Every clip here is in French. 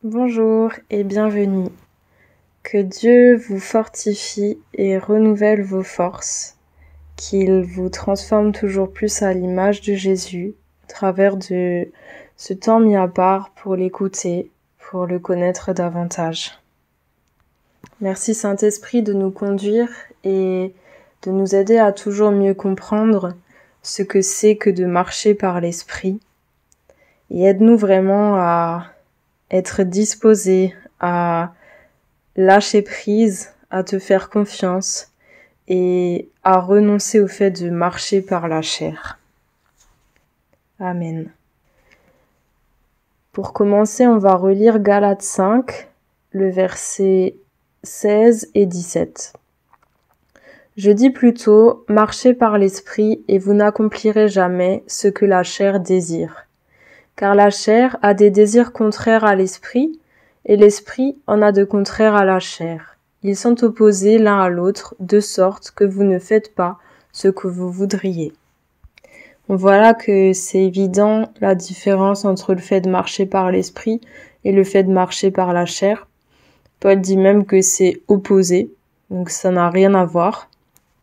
Bonjour et bienvenue. Que Dieu vous fortifie et renouvelle vos forces, qu'il vous transforme toujours plus à l'image de Jésus, à travers de ce temps mis à part pour l'écouter, pour le connaître davantage. Merci Saint-Esprit de nous conduire et de nous aider à toujours mieux comprendre ce que c'est que de marcher par l'Esprit. Et aide-nous vraiment à être disposés à lâcher prise, à te faire confiance et à renoncer au fait de marcher par la chair. Amen. Pour commencer, on va relire Galates 5, le verset 16 et 17. Je dis plutôt, marchez par l'esprit et vous n'accomplirez jamais ce que la chair désire. Car la chair a des désirs contraires à l'esprit, et l'esprit en a de contraires à la chair. Ils sont opposés l'un à l'autre, de sorte que vous ne faites pas ce que vous voudriez. On voit là que c'est évident la différence entre le fait de marcher par l'esprit et le fait de marcher par la chair. Paul dit même que c'est opposé, donc ça n'a rien à voir.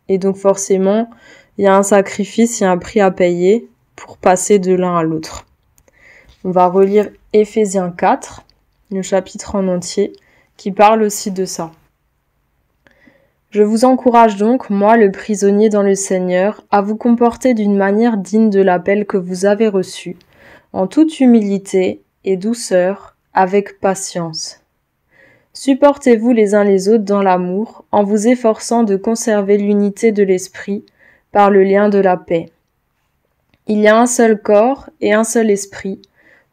Et donc forcément, il y a un sacrifice, il y a un prix à payer pour passer de l'un à l'autre. On va relire Éphésiens 4, le chapitre en entier, qui parle aussi de ça. Je vous encourage donc, moi le prisonnier dans le Seigneur, à vous comporter d'une manière digne de l'appel que vous avez reçu, en toute humilité et douceur, avec patience. Supportez-vous les uns les autres dans l'amour, en vous efforçant de conserver l'unité de l'esprit par le lien de la paix. Il y a un seul corps et un seul esprit,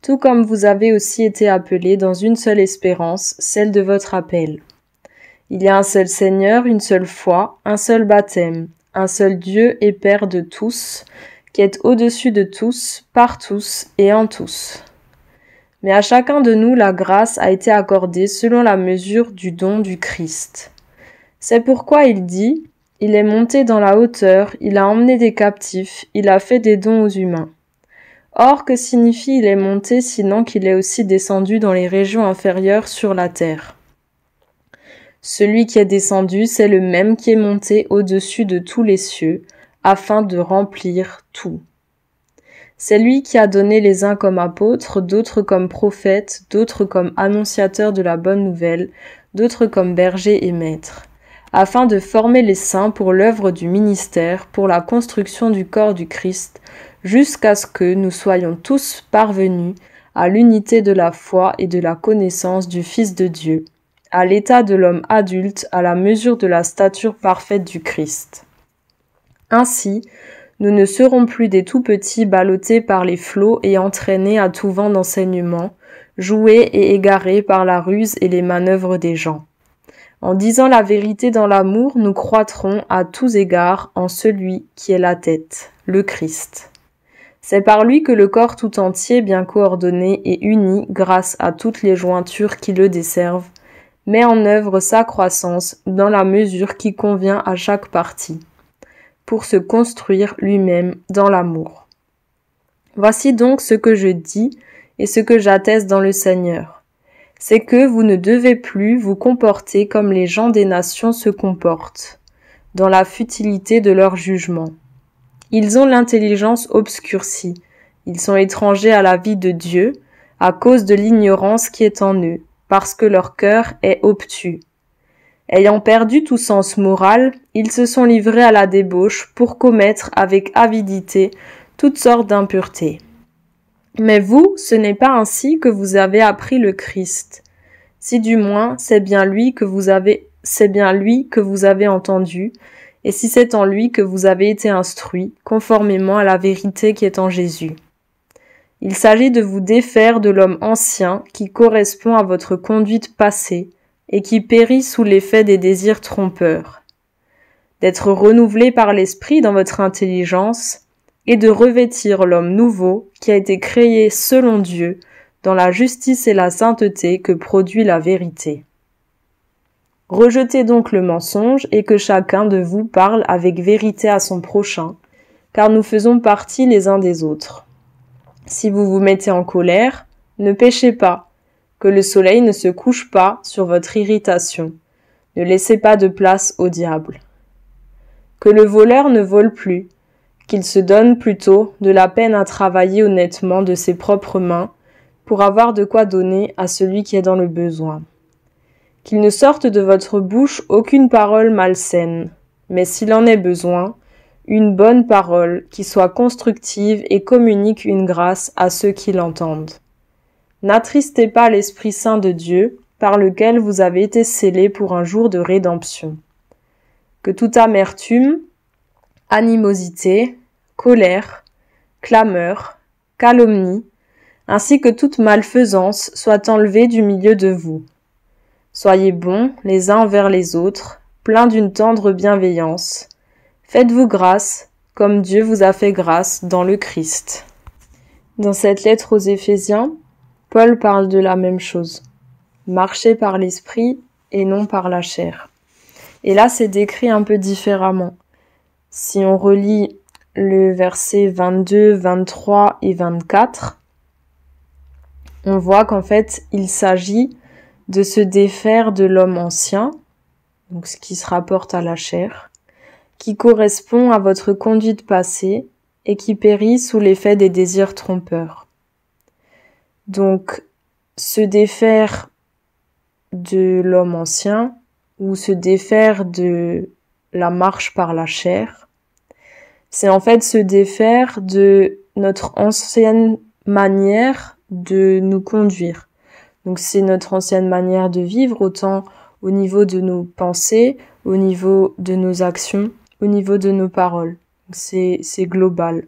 tout comme vous avez aussi été appelés dans une seule espérance, celle de votre appel. Il y a un seul Seigneur, une seule foi, un seul baptême, un seul Dieu et Père de tous, qui est au-dessus de tous, par tous et en tous. Mais à chacun de nous, la grâce a été accordée selon la mesure du don du Christ. C'est pourquoi il dit, « Il est monté dans la hauteur, il a emmené des captifs, il a fait des dons aux humains. » Or, que signifie il est monté sinon qu'il est aussi descendu dans les régions inférieures sur la terre? Celui qui est descendu, c'est le même qui est monté au-dessus de tous les cieux, afin de remplir tout. C'est lui qui a donné les uns comme apôtres, d'autres comme prophètes, d'autres comme annonciateurs de la bonne nouvelle, d'autres comme bergers et maîtres, afin de former les saints pour l'œuvre du ministère, pour la construction du corps du Christ, jusqu'à ce que nous soyons tous parvenus à l'unité de la foi et de la connaissance du Fils de Dieu, à l'état de l'homme adulte, à la mesure de la stature parfaite du Christ. Ainsi, nous ne serons plus des tout-petits ballottés par les flots et entraînés à tout vent d'enseignement, joués et égarés par la ruse et les manœuvres des gens. En disant la vérité dans l'amour, nous croîtrons à tous égards en celui qui est la tête, le Christ. C'est par lui que le corps tout entier, bien coordonné et uni grâce à toutes les jointures qui le desservent, met en œuvre sa croissance dans la mesure qui convient à chaque partie, pour se construire lui-même dans l'amour. Voici donc ce que je dis et ce que j'atteste dans le Seigneur. C'est que vous ne devez plus vous comporter comme les gens des nations se comportent, dans la futilité de leur jugement. Ils ont l'intelligence obscurcie, ils sont étrangers à la vie de Dieu, à cause de l'ignorance qui est en eux, parce que leur cœur est obtus. Ayant perdu tout sens moral, ils se sont livrés à la débauche pour commettre avec avidité toutes sortes d'impuretés. Mais vous, ce n'est pas ainsi que vous avez appris le Christ. Si du moins c'est bien lui que vous avez entendu, et si c'est en lui que vous avez été instruits, conformément à la vérité qui est en Jésus. Il s'agit de vous défaire de l'homme ancien qui correspond à votre conduite passée et qui périt sous l'effet des désirs trompeurs, d'être renouvelé par l'esprit dans votre intelligence et de revêtir l'homme nouveau qui a été créé selon Dieu dans la justice et la sainteté que produit la vérité. Rejetez donc le mensonge et que chacun de vous parle avec vérité à son prochain, car nous faisons partie les uns des autres. Si vous vous mettez en colère, ne péchez pas, que le soleil ne se couche pas sur votre irritation. Ne laissez pas de place au diable. Que le voleur ne vole plus, qu'il se donne plutôt de la peine à travailler honnêtement de ses propres mains pour avoir de quoi donner à celui qui est dans le besoin. Qu'il ne sorte de votre bouche aucune parole malsaine, mais s'il en est besoin, une bonne parole qui soit constructive et communique une grâce à ceux qui l'entendent. N'attristez pas l'Esprit Saint de Dieu, par lequel vous avez été scellés pour un jour de rédemption. Que toute amertume, animosité, colère, clameur, calomnie, ainsi que toute malfaisance soit enlevée du milieu de vous. Soyez bons les uns envers les autres, pleins d'une tendre bienveillance. Faites-vous grâce, comme Dieu vous a fait grâce dans le Christ. Dans cette lettre aux Éphésiens, Paul parle de la même chose. Marcher par l'esprit et non par la chair. Et là, c'est décrit un peu différemment. Si on relit le verset 22, 23 et 24, on voit qu'en fait, il s'agit de se défaire de l'homme ancien, donc ce qui se rapporte à la chair, qui correspond à votre conduite passée et qui périt sous l'effet des désirs trompeurs. Donc, se défaire de l'homme ancien ou se défaire de la marche par la chair, c'est en fait se défaire de notre ancienne manière de nous conduire. Donc c'est notre ancienne manière de vivre, autant au niveau de nos pensées, au niveau de nos actions, au niveau de nos paroles. C'est global.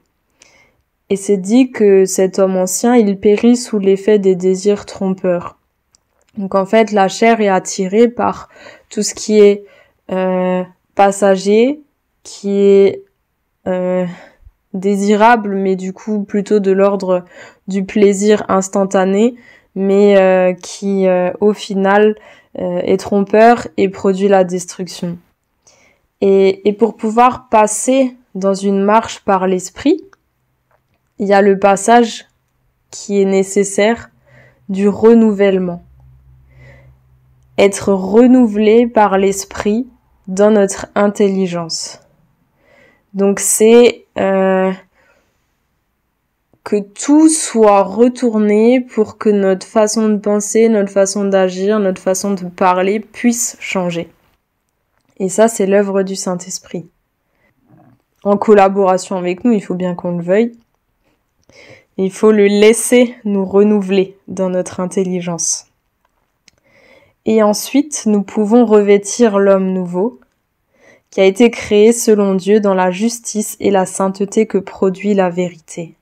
Et c'est dit que cet homme ancien, il périt sous l'effet des désirs trompeurs. Donc en fait, la chair est attirée par tout ce qui est passager, qui est désirable, mais du coup plutôt de l'ordre du plaisir instantané, mais qui au final est trompeur et produit la destruction. Et pour pouvoir passer dans une marche par l'esprit, il y a le passage qui est nécessaire du renouvellement. Être renouvelé par l'esprit dans notre intelligence. Donc c'est que tout soit retourné pour que notre façon de penser, notre façon d'agir, notre façon de parler puisse changer. Et ça, c'est l'œuvre du Saint-Esprit. En collaboration avec nous, il faut bien qu'on le veuille. Il faut le laisser nous renouveler dans notre intelligence. Et ensuite, nous pouvons revêtir l'homme nouveau, qui a été créé selon Dieu dans la justice et la sainteté que produit la vérité.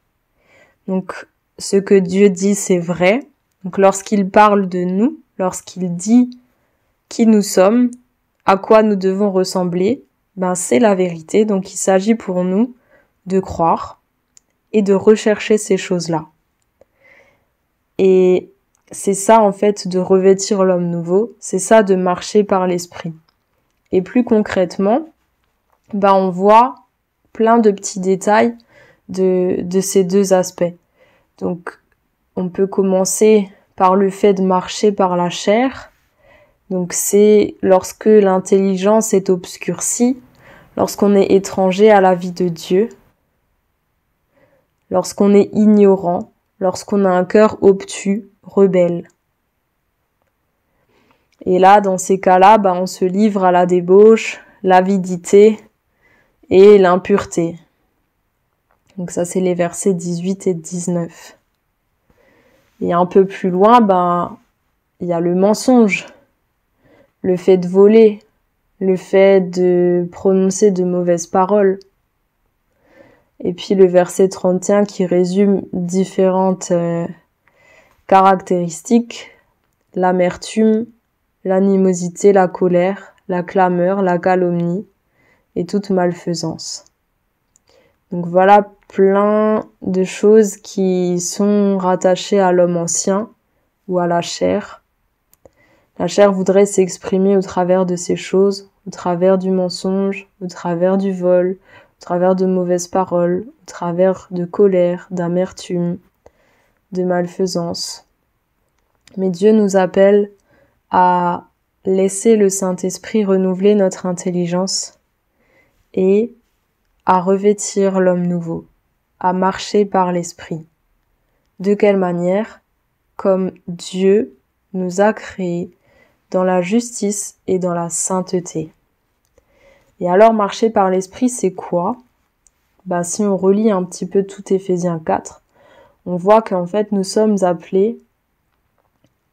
Donc, ce que Dieu dit, c'est vrai. Donc, lorsqu'il parle de nous, lorsqu'il dit qui nous sommes, à quoi nous devons ressembler, c'est la vérité. Donc, il s'agit pour nous de croire et de rechercher ces choses-là. Et c'est ça, en fait, de revêtir l'homme nouveau. C'est ça, de marcher par l'esprit. Et plus concrètement, on voit plein de petits détails de ces deux aspects. Donc, on peut commencer par le fait de marcher par la chair. Donc, c'est lorsque l'intelligence est obscurcie, lorsqu'on est étranger à la vie de Dieu, lorsqu'on est ignorant, lorsqu'on a un cœur obtus, rebelle. Et là, dans ces cas-là, on se livre à la débauche, l'avidité et l'impureté. Donc ça, c'est les versets 18 et 19. Et un peu plus loin, il y a le mensonge, le fait de voler, le fait de prononcer de mauvaises paroles. Et puis le verset 31 qui résume différentes caractéristiques, l'amertume, l'animosité, la colère, la clameur, la calomnie et toute malfaisance. Donc voilà plein de choses qui sont rattachées à l'homme ancien ou à la chair. La chair voudrait s'exprimer au travers de ces choses, au travers du mensonge, au travers du vol, au travers de mauvaises paroles, au travers de colère, d'amertume, de malfaisance. Mais Dieu nous appelle à laisser le Saint-Esprit renouveler notre intelligence et à revêtir l'homme nouveau, à marcher par l'Esprit. De quelle manière? Comme Dieu nous a créés dans la justice et dans la sainteté. Et alors marcher par l'Esprit, c'est quoi? Si on relit un petit peu tout Éphésiens 4, on voit qu'en fait nous sommes appelés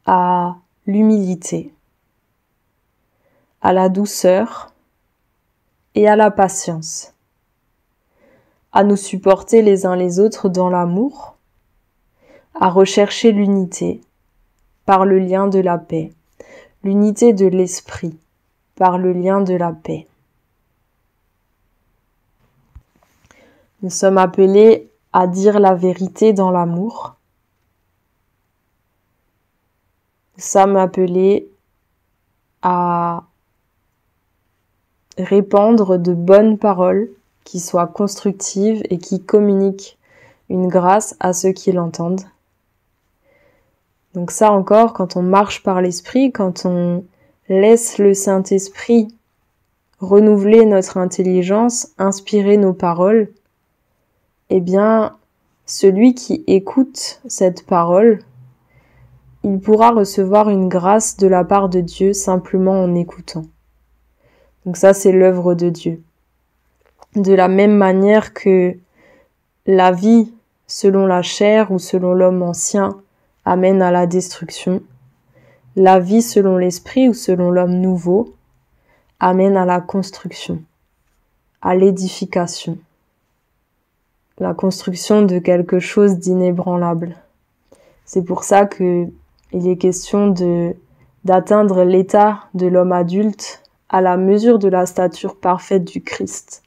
à l'humilité, à la douceur et à la patience, à nous supporter les uns les autres dans l'amour, à rechercher l'unité par le lien de la paix, l'unité de l'esprit par le lien de la paix. Nous sommes appelés à dire la vérité dans l'amour. Nous sommes appelés à répandre de bonnes paroles qui soient constructives et qui communiquent une grâce à ceux qui l'entendent. Donc ça encore, quand on marche par l'Esprit, quand on laisse le Saint-Esprit renouveler notre intelligence, inspirer nos paroles, eh bien, celui qui écoute cette parole, il pourra recevoir une grâce de la part de Dieu simplement en écoutant. Donc ça, c'est l'œuvre de Dieu. De la même manière que la vie selon la chair ou selon l'homme ancien amène à la destruction, la vie selon l'esprit ou selon l'homme nouveau amène à la construction, à l'édification, la construction de quelque chose d'inébranlable. C'est pour ça que il est question d'atteindre l'état de l'homme adulte à la mesure de la stature parfaite du Christ.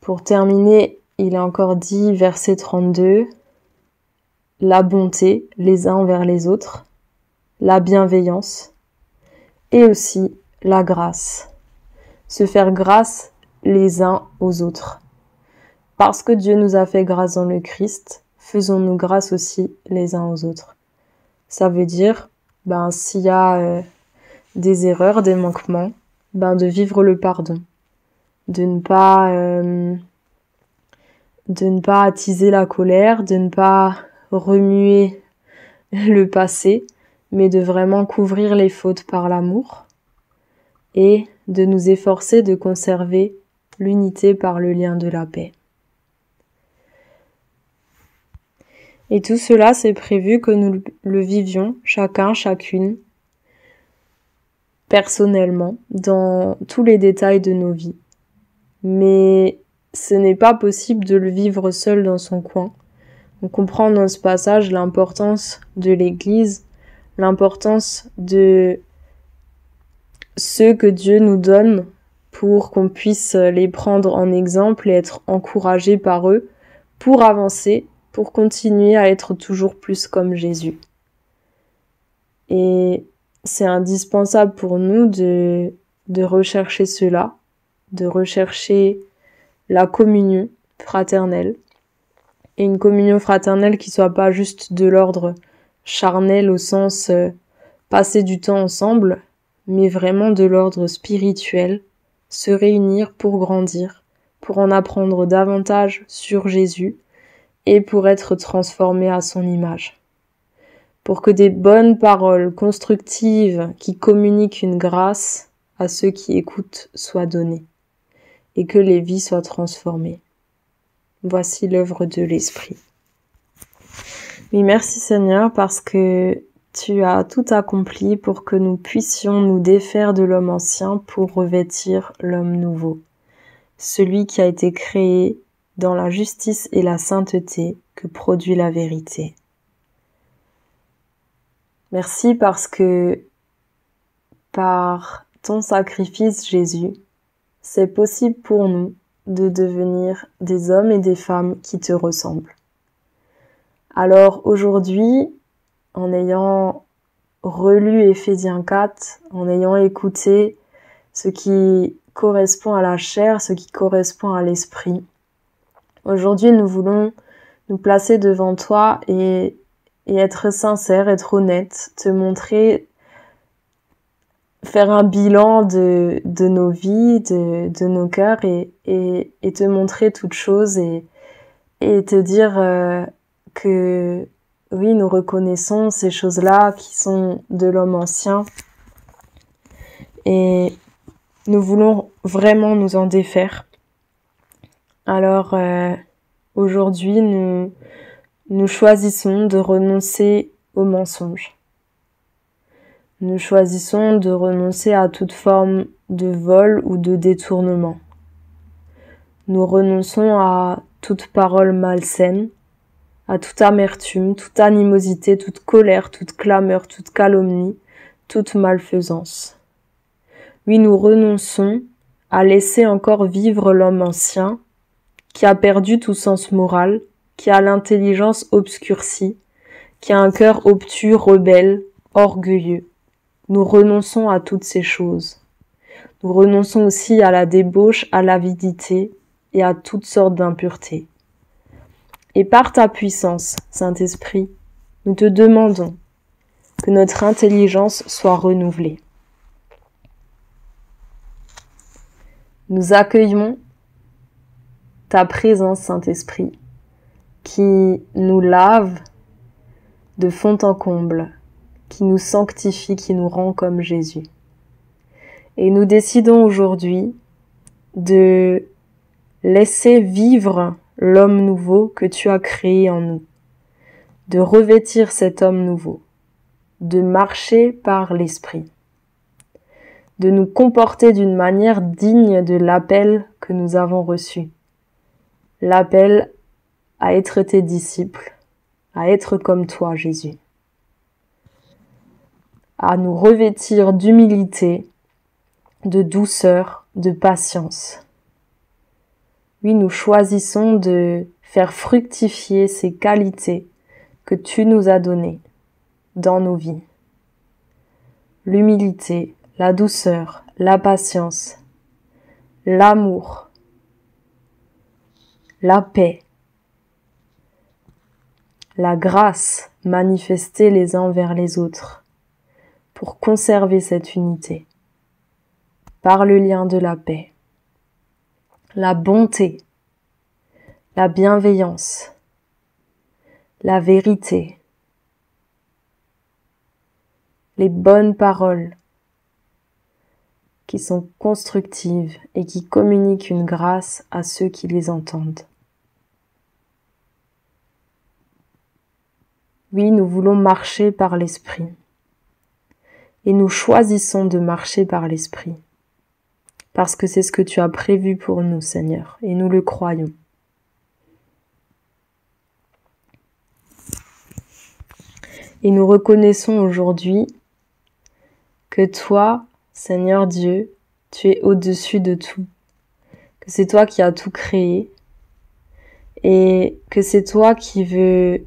Pour terminer, il est encore dit, verset 32, la bonté les uns envers les autres, la bienveillance et aussi la grâce. Se faire grâce les uns aux autres. Parce que Dieu nous a fait grâce dans le Christ, faisons-nous grâce aussi les uns aux autres. Ça veut dire, s'il y a des erreurs, des manquements, de vivre le pardon. De ne pas attiser la colère, de ne pas remuer le passé, mais de vraiment couvrir les fautes par l'amour et de nous efforcer de conserver l'unité par le lien de la paix. Et tout cela, c'est prévu que nous le vivions, chacun, chacune, personnellement, dans tous les détails de nos vies. Mais ce n'est pas possible de le vivre seul dans son coin. On comprend dans ce passage l'importance de l'Église, l'importance de ceux que Dieu nous donne pour qu'on puisse les prendre en exemple et être encouragés par eux pour avancer, pour continuer à être toujours plus comme Jésus. Et c'est indispensable pour nous de rechercher cela, de rechercher la communion fraternelle. Et une communion fraternelle qui soit pas juste de l'ordre charnel au sens passer du temps ensemble, mais vraiment de l'ordre spirituel, se réunir pour grandir, pour en apprendre davantage sur Jésus et pour être transformé à son image. Pour que des bonnes paroles constructives qui communiquent une grâce à ceux qui écoutent soient données et que les vies soient transformées. Voici l'œuvre de l'Esprit. Oui, merci Seigneur parce que tu as tout accompli pour que nous puissions nous défaire de l'homme ancien pour revêtir l'homme nouveau, celui qui a été créé dans la justice et la sainteté que produit la vérité. Merci parce que par ton sacrifice, Jésus, c'est possible pour nous de devenir des hommes et des femmes qui te ressemblent. Alors aujourd'hui, en ayant relu Éphésiens 4, en ayant écouté ce qui correspond à la chair, ce qui correspond à l'esprit, aujourd'hui nous voulons nous placer devant toi et et être sincère, être honnête, te montrer, faire un bilan de nos vies, de nos cœurs et te montrer toutes choses et te dire que oui, nous reconnaissons ces choses-là qui sont de l'homme ancien et nous voulons vraiment nous en défaire. Alors aujourd'hui, nous choisissons de renoncer aux mensonges. Nous choisissons de renoncer à toute forme de vol ou de détournement. Nous renonçons à toute parole malsaine, à toute amertume, toute animosité, toute colère, toute clameur, toute calomnie, toute malfaisance. Oui, nous renonçons à laisser encore vivre l'homme ancien, qui a perdu tout sens moral, qui a l'intelligence obscurcie, qui a un cœur obtus, rebelle, orgueilleux. Nous renonçons à toutes ces choses. Nous renonçons aussi à la débauche, à l'avidité et à toutes sortes d'impuretés. Et par ta puissance, Saint-Esprit, nous te demandons que notre intelligence soit renouvelée. Nous accueillons ta présence, Saint-Esprit, qui nous lave de fond en comble, qui nous sanctifie, qui nous rend comme Jésus. Et nous décidons aujourd'hui de laisser vivre l'homme nouveau que tu as créé en nous, de revêtir cet homme nouveau, de marcher par l'Esprit, de nous comporter d'une manière digne de l'appel que nous avons reçu, l'appel à être tes disciples, à être comme toi, Jésus, à nous revêtir d'humilité, de douceur, de patience. Oui, nous choisissons de faire fructifier ces qualités que tu nous as données dans nos vies. L'humilité, la douceur, la patience, l'amour, la paix, la grâce manifestée les uns vers les autres pour conserver cette unité par le lien de la paix, la bonté, la bienveillance, la vérité, les bonnes paroles qui sont constructives et qui communiquent une grâce à ceux qui les entendent. Oui, nous voulons marcher par l'Esprit et nous choisissons de marcher par l'Esprit parce que c'est ce que tu as prévu pour nous, Seigneur, et nous le croyons. Et nous reconnaissons aujourd'hui que toi, Seigneur Dieu, tu es au-dessus de tout, que c'est toi qui as tout créé et que c'est toi qui veux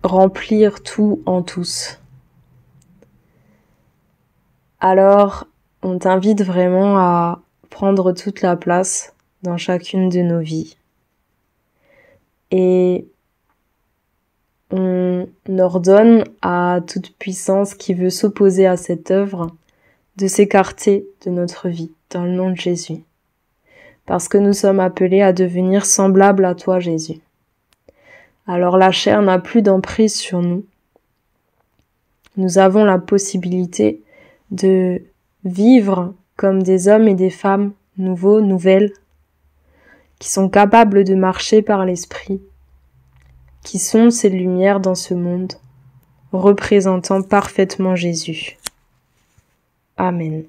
remplir tout en tous. Alors, on t'invite vraiment à prendre toute la place dans chacune de nos vies. Et on ordonne à toute puissance qui veut s'opposer à cette œuvre de s'écarter de notre vie, dans le nom de Jésus. Parce que nous sommes appelés à devenir semblables à toi, Jésus. Alors la chair n'a plus d'emprise sur nous. Nous avons la possibilité de vivre comme des hommes et des femmes nouveaux, nouvelles, qui sont capables de marcher par l'Esprit, qui sont ces lumières dans ce monde, représentant parfaitement Jésus. Amen.